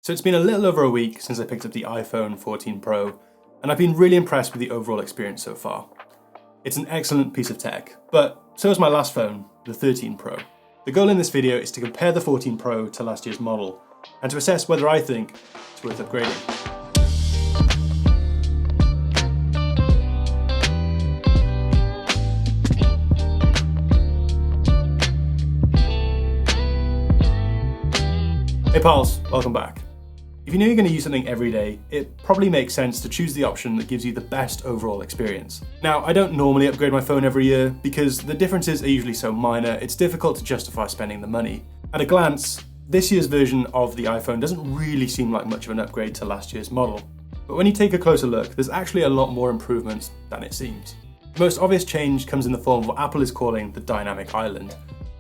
So it's been a little over a week since I picked up the iPhone 14 Pro, and I've been really impressed with the overall experience so far. It's an excellent piece of tech, but so is my last phone, the 13 Pro. The goal in this video is to compare the 14 Pro to last year's model, and to assess whether I think it's worth upgrading. Hey pals, welcome back. If you know you're going to use something every day, it probably makes sense to choose the option that gives you the best overall experience. Now, I don't normally upgrade my phone every year because the differences are usually so minor, it's difficult to justify spending the money. At a glance, this year's version of the iPhone doesn't really seem like much of an upgrade to last year's model. But when you take a closer look, there's actually a lot more improvements than it seems. The most obvious change comes in the form of what Apple is calling the dynamic island,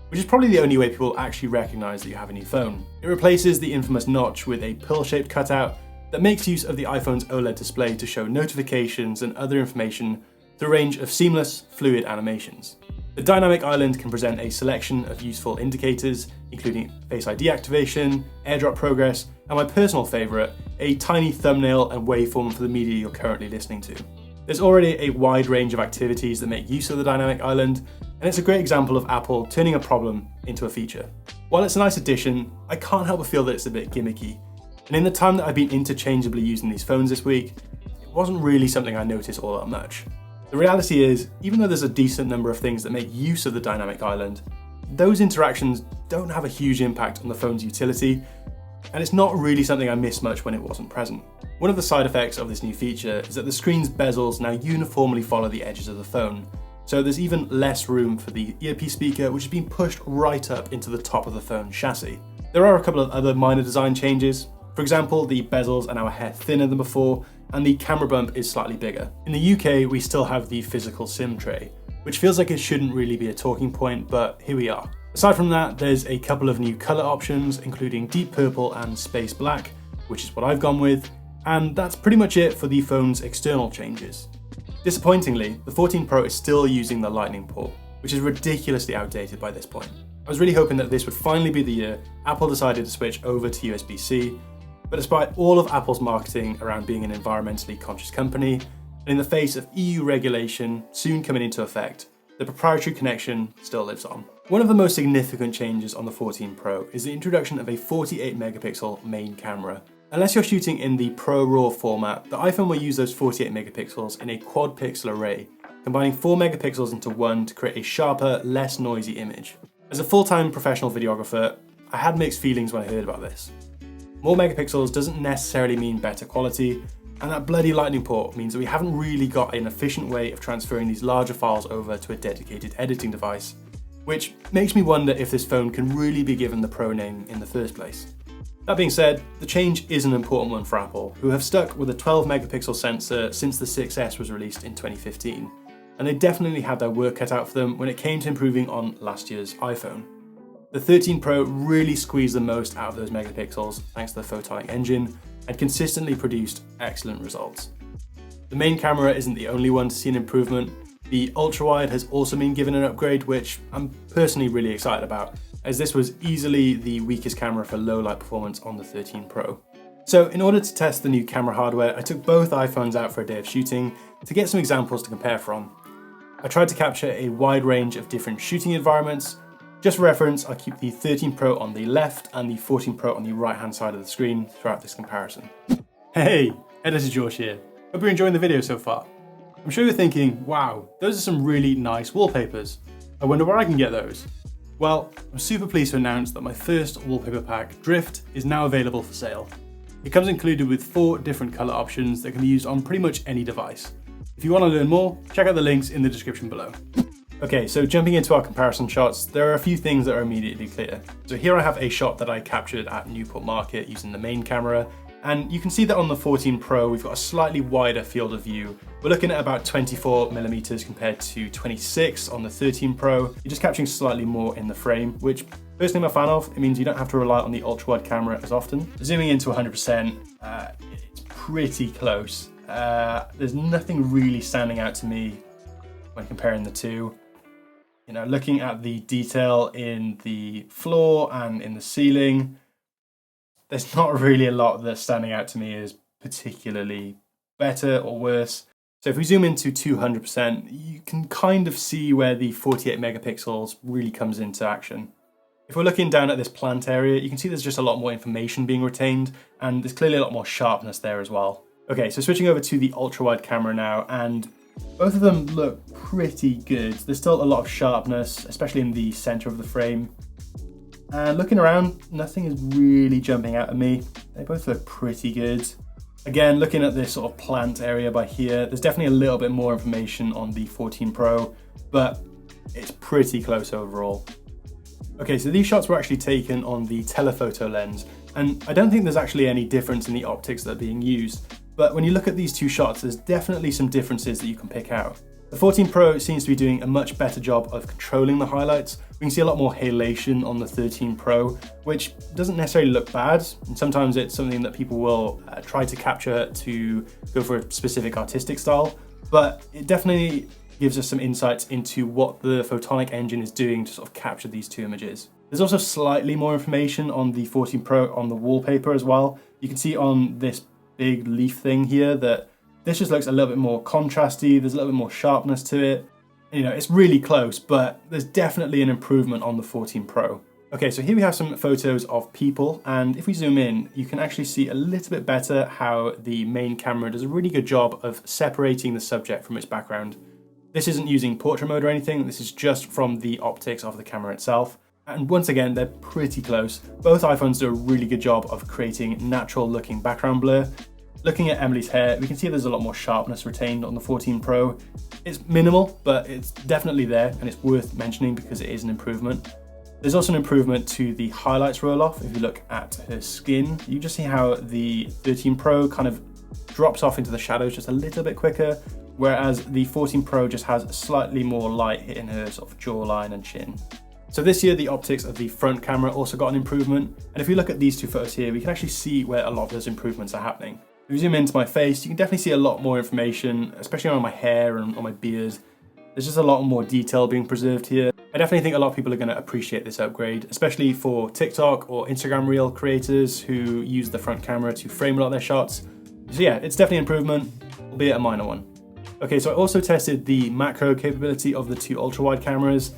which is probably the only way people actually recognise that you have a new phone. It replaces the infamous notch with a pill-shaped cutout that makes use of the iPhone's OLED display to show notifications and other information through a range of seamless, fluid animations. The dynamic island can present a selection of useful indicators, including Face ID activation, AirDrop progress, and my personal favourite, a tiny thumbnail and waveform for the media you're currently listening to. There's already a wide range of activities that make use of the dynamic island, and it's a great example of Apple turning a problem into a feature. While it's a nice addition, I can't help but feel that it's a bit gimmicky. And in the time that I've been interchangeably using these phones this week, it wasn't really something I noticed all that much. The reality is, even though there's a decent number of things that make use of the dynamic island, those interactions don't have a huge impact on the phone's utility, and it's not really something I missed much when it wasn't present. One of the side effects of this new feature is that the screen's bezels now uniformly follow the edges of the phone, so there's even less room for the earpiece speaker, which has been pushed right up into the top of the phone's chassis. There are a couple of other minor design changes. For example, the bezels are now a hair thinner than before, and the camera bump is slightly bigger. In the UK, we still have the physical SIM tray, which feels like it shouldn't really be a talking point, but here we are. Aside from that, there's a couple of new colour options, including deep purple and space black, which is what I've gone with, and that's pretty much it for the phone's external changes. Disappointingly, the 14 Pro is still using the Lightning port, which is ridiculously outdated by this point. I was really hoping that this would finally be the year Apple decided to switch over to USB-C, but despite all of Apple's marketing around being an environmentally conscious company, and in the face of EU regulation soon coming into effect, the proprietary connection still lives on. One of the most significant changes on the 14 Pro is the introduction of a 48 megapixel main camera. Unless you're shooting in the Pro RAW format, the iPhone will use those 48 megapixels in a quad pixel array, combining 4 megapixels into one to create a sharper, less noisy image. As a full-time professional videographer, I had mixed feelings when I heard about this. More megapixels doesn't necessarily mean better quality, and that bloody Lightning port means that we haven't really got an efficient way of transferring these larger files over to a dedicated editing device, which makes me wonder if this phone can really be given the Pro name in the first place. That being said, the change is an important one for Apple, who have stuck with a 12 megapixel sensor since the 6S was released in 2015, and they definitely had their work cut out for them when it came to improving on last year's iPhone. The 13 Pro really squeezed the most out of those megapixels thanks to the photonic engine, and consistently produced excellent results. The main camera isn't the only one to see an improvement. The ultra-wide has also been given an upgrade, which I'm personally really excited about, as this was easily the weakest camera for low light performance on the 13 Pro. So in order to test the new camera hardware, I took both iPhones out for a day of shooting to get some examples to compare from. I tried to capture a wide range of different shooting environments. Just for reference, I'll keep the 13 Pro on the left and the 14 Pro on the right hand side of the screen throughout this comparison. Hey, Editor George here. Hope you're enjoying the video so far. I'm sure you're thinking, wow, those are some really nice wallpapers. I wonder where I can get those. Well, I'm super pleased to announce that my first wallpaper pack, Drift, is now available for sale. It comes included with 4 different colour options that can be used on pretty much any device. If you want to learn more, check out the links in the description below. Okay, so jumping into our comparison shots, there are a few things that are immediately clear. So here I have a shot that I captured at Newport Market using the main camera, and you can see that on the 14 Pro we've got a slightly wider field of view. We're looking at about 24mm compared to 26 on the 13 Pro. You're just capturing slightly more in the frame, which personally I'm a fan of. It means you don't have to rely on the ultra-wide camera as often. Zooming into 100%, it's pretty close. There's nothing really standing out to me when comparing the two. You know, looking at the detail in the floor and in the ceiling, there's not really a lot that's standing out to me as particularly better or worse. So if we zoom into 200%, you can kind of see where the 48 megapixels really comes into action. If we're looking down at this plant area, you can see there's just a lot more information being retained, and there's clearly a lot more sharpness there as well. Okay, so switching over to the ultra-wide camera now, and both of them look pretty good. There's still a lot of sharpness, especially in the center of the frame. And looking around, nothing is really jumping out at me. They both look pretty good. Again, looking at this sort of plant area by here, there's definitely a little bit more information on the 14 Pro, but it's pretty close overall. Okay, so these shots were actually taken on the telephoto lens, and I don't think there's actually any difference in the optics that are being used, but when you look at these two shots, there's definitely some differences that you can pick out. The 14 Pro seems to be doing a much better job of controlling the highlights. We can see a lot more halation on the 13 Pro, which doesn't necessarily look bad, and sometimes it's something that people will try to capture to go for a specific artistic style, but it definitely gives us some insights into what the photonic engine is doing to sort of capture these two images. There's also slightly more information on the 14 Pro on the wallpaper as well. You can see on this big leaf thing here that this just looks a little bit more contrasty, there's a little bit more sharpness to it. You know, it's really close, but there's definitely an improvement on the 14 Pro. Okay, so here we have some photos of people, and if we zoom in, you can actually see a little bit better how the main camera does a really good job of separating the subject from its background. This isn't using portrait mode or anything, this is just from the optics of the camera itself. And once again, they're pretty close. Both iPhones do a really good job of creating natural looking background blur. Looking at Emily's hair, we can see there's a lot more sharpness retained on the 14 Pro. It's minimal, but it's definitely there, and it's worth mentioning because it is an improvement. There's also an improvement to the highlights roll off. If you look at her skin, you just see how the 13 Pro kind of drops off into the shadows just a little bit quicker, whereas the 14 Pro just has slightly more light hitting her sort of jawline and chin. So this year, the optics of the front camera also got an improvement. And if we look at these two photos here, we can actually see where a lot of those improvements are happening. If you zoom into my face, you can definitely see a lot more information, especially on my hair and on my beard. There's just a lot more detail being preserved here. I definitely think a lot of people are going to appreciate this upgrade, especially for TikTok or Instagram Reel creators who use the front camera to frame a lot of their shots. So yeah, it's definitely an improvement, albeit a minor one. Okay, so I also tested the macro capability of the two ultra-wide cameras.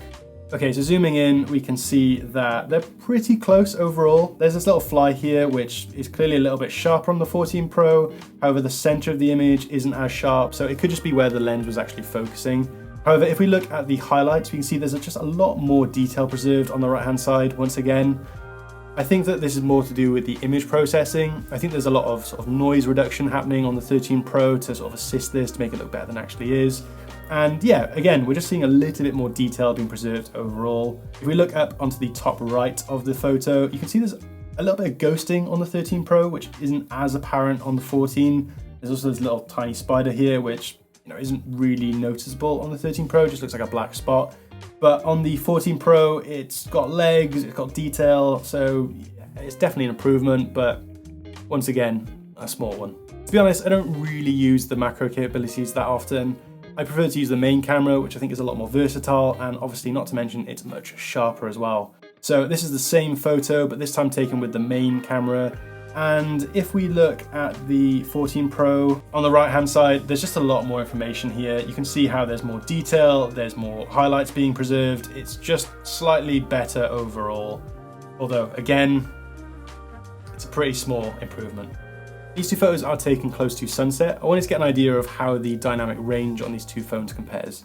Okay, so zooming in, we can see that they're pretty close overall. There's this little fly here, which is clearly a little bit sharper on the 14 Pro. However, the center of the image isn't as sharp, so it could just be where the lens was actually focusing. However, if we look at the highlights, we can see there's just a lot more detail preserved on the right-hand side. Once again, I think that this is more to do with the image processing. I think there's a lot of sort of noise reduction happening on the 13 Pro to sort of assist this to make it look better than it actually is. And yeah, again, we're just seeing a little bit more detail being preserved overall. If we look up onto the top right of the photo, you can see there's a little bit of ghosting on the 13 Pro, which isn't as apparent on the 14. There's also this little tiny spider here, which isn't really noticeable on the 13 Pro, just looks like a black spot. But on the 14 Pro, it's got legs, it's got detail, so it's definitely an improvement, but once again, a small one. To be honest, I don't really use the macro capabilities that often. I prefer to use the main camera, which I think is a lot more versatile, and obviously not to mention it's much sharper as well. So this is the same photo, but this time taken with the main camera. And if we look at the 14 Pro, on the right hand side, there's just a lot more information here. You can see how there's more detail, there's more highlights being preserved. It's just slightly better overall. Although, again, it's a pretty small improvement. These two photos are taken close to sunset. I wanted to get an idea of how the dynamic range on these two phones compares.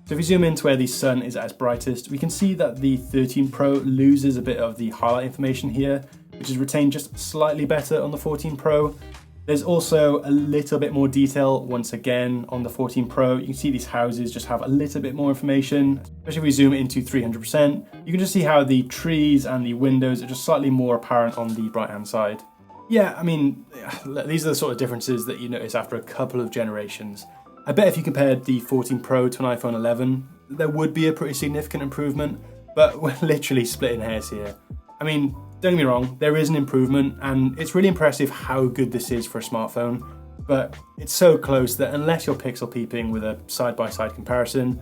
So if we zoom into where the sun is at its brightest, we can see that the 13 Pro loses a bit of the highlight information here, which is retained just slightly better on the 14 Pro. There's also a little bit more detail once again on the 14 Pro. You can see these houses just have a little bit more information. Especially if we zoom into 300%, you can just see how the trees and the windows are just slightly more apparent on the right hand side. Yeah, I mean, these are the sort of differences that you notice after a couple of generations. I bet if you compared the 14 Pro to an iPhone 11, there would be a pretty significant improvement, but we're literally splitting hairs here. I mean, don't get me wrong, there is an improvement, and it's really impressive how good this is for a smartphone, but it's so close that unless you're pixel peeping with a side-by-side comparison,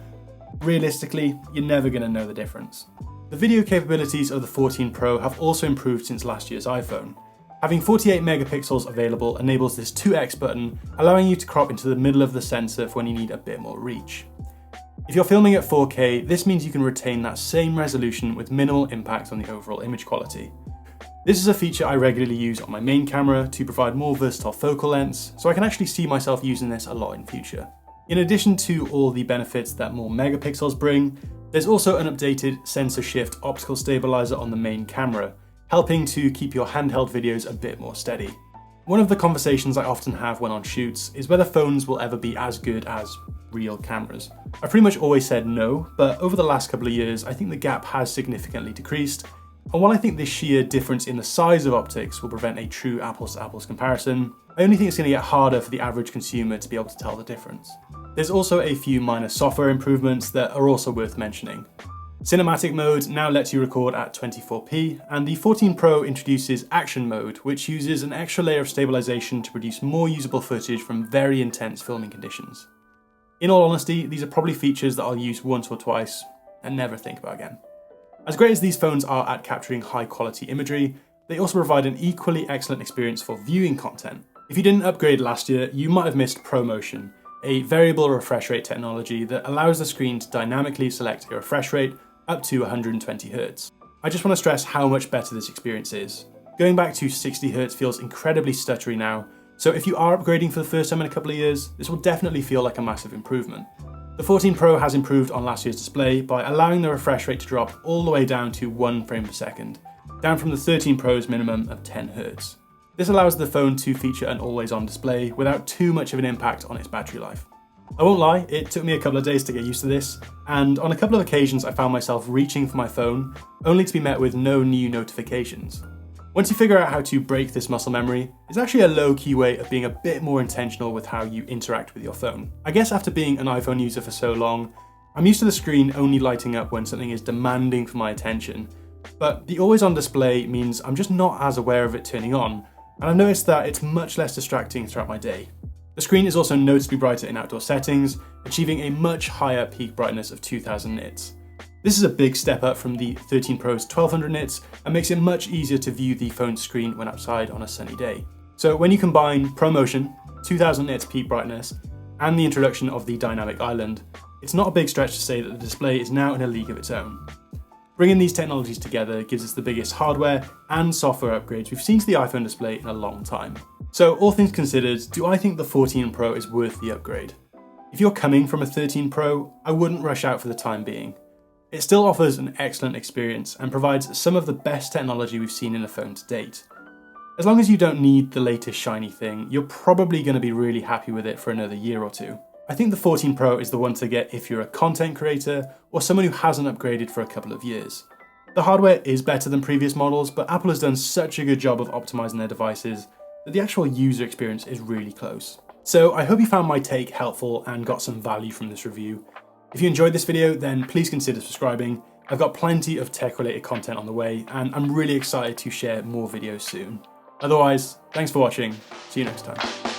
realistically, you're never going to know the difference. The video capabilities of the 14 Pro have also improved since last year's iPhone. Having 48 megapixels available enables this 2x button, allowing you to crop into the middle of the sensor for when you need a bit more reach. If you're filming at 4K, this means you can retain that same resolution with minimal impact on the overall image quality. This is a feature I regularly use on my main camera to provide more versatile focal lengths, so I can actually see myself using this a lot in future. In addition to all the benefits that more megapixels bring, there's also an updated sensor shift optical stabilizer on the main camera, helping to keep your handheld videos a bit more steady. One of the conversations I often have when on shoots is whether phones will ever be as good as real cameras. I've pretty much always said no, but over the last couple of years, I think the gap has significantly decreased. And while I think this sheer difference in the size of optics will prevent a true apples to apples comparison, I only think it's going to get harder for the average consumer to be able to tell the difference. There's also a few minor software improvements that are also worth mentioning. Cinematic mode now lets you record at 24p, and the 14 Pro introduces action mode, which uses an extra layer of stabilization to produce more usable footage from very intense filming conditions. In all honesty, these are probably features that I'll use once or twice and never think about again. As great as these phones are at capturing high quality imagery, they also provide an equally excellent experience for viewing content. If you didn't upgrade last year, you might have missed ProMotion, a variable refresh rate technology that allows the screen to dynamically select a refresh rate up to 120 Hz. I just want to stress how much better this experience is. Going back to 60 Hz feels incredibly stuttery now, so if you are upgrading for the first time in a couple of years, this will definitely feel like a massive improvement. The 14 Pro has improved on last year's display by allowing the refresh rate to drop all the way down to 1 frame per second, down from the 13 Pro's minimum of 10 Hz. This allows the phone to feature an always-on display without too much of an impact on its battery life. I won't lie, it took me a couple of days to get used to this, and on a couple of occasions I found myself reaching for my phone, only to be met with no new notifications. Once you figure out how to break this muscle memory, it's actually a low-key way of being a bit more intentional with how you interact with your phone. I guess after being an iPhone user for so long, I'm used to the screen only lighting up when something is demanding for my attention, but the always-on display means I'm just not as aware of it turning on, and I've noticed that it's much less distracting throughout my day. The screen is also noticeably brighter in outdoor settings, achieving a much higher peak brightness of 2000 nits. This is a big step up from the 13 Pro's 1200 nits and makes it much easier to view the phone's screen when outside on a sunny day. So when you combine ProMotion, 2000 nits peak brightness, and the introduction of the dynamic island, it's not a big stretch to say that the display is now in a league of its own. Bringing these technologies together gives us the biggest hardware and software upgrades we've seen to the iPhone display in a long time. So all things considered, do I think the 14 Pro is worth the upgrade? If you're coming from a 13 Pro, I wouldn't rush out for the time being. It still offers an excellent experience and provides some of the best technology we've seen in a phone to date. As long as you don't need the latest shiny thing, you're probably going to be really happy with it for another year or two. I think the 14 Pro is the one to get if you're a content creator or someone who hasn't upgraded for a couple of years. The hardware is better than previous models, but Apple has done such a good job of optimizing their devices that the actual user experience is really close. So I hope you found my take helpful and got some value from this review. If you enjoyed this video, then please consider subscribing. I've got plenty of tech-related content on the way, and I'm really excited to share more videos soon. Otherwise, thanks for watching. See you next time.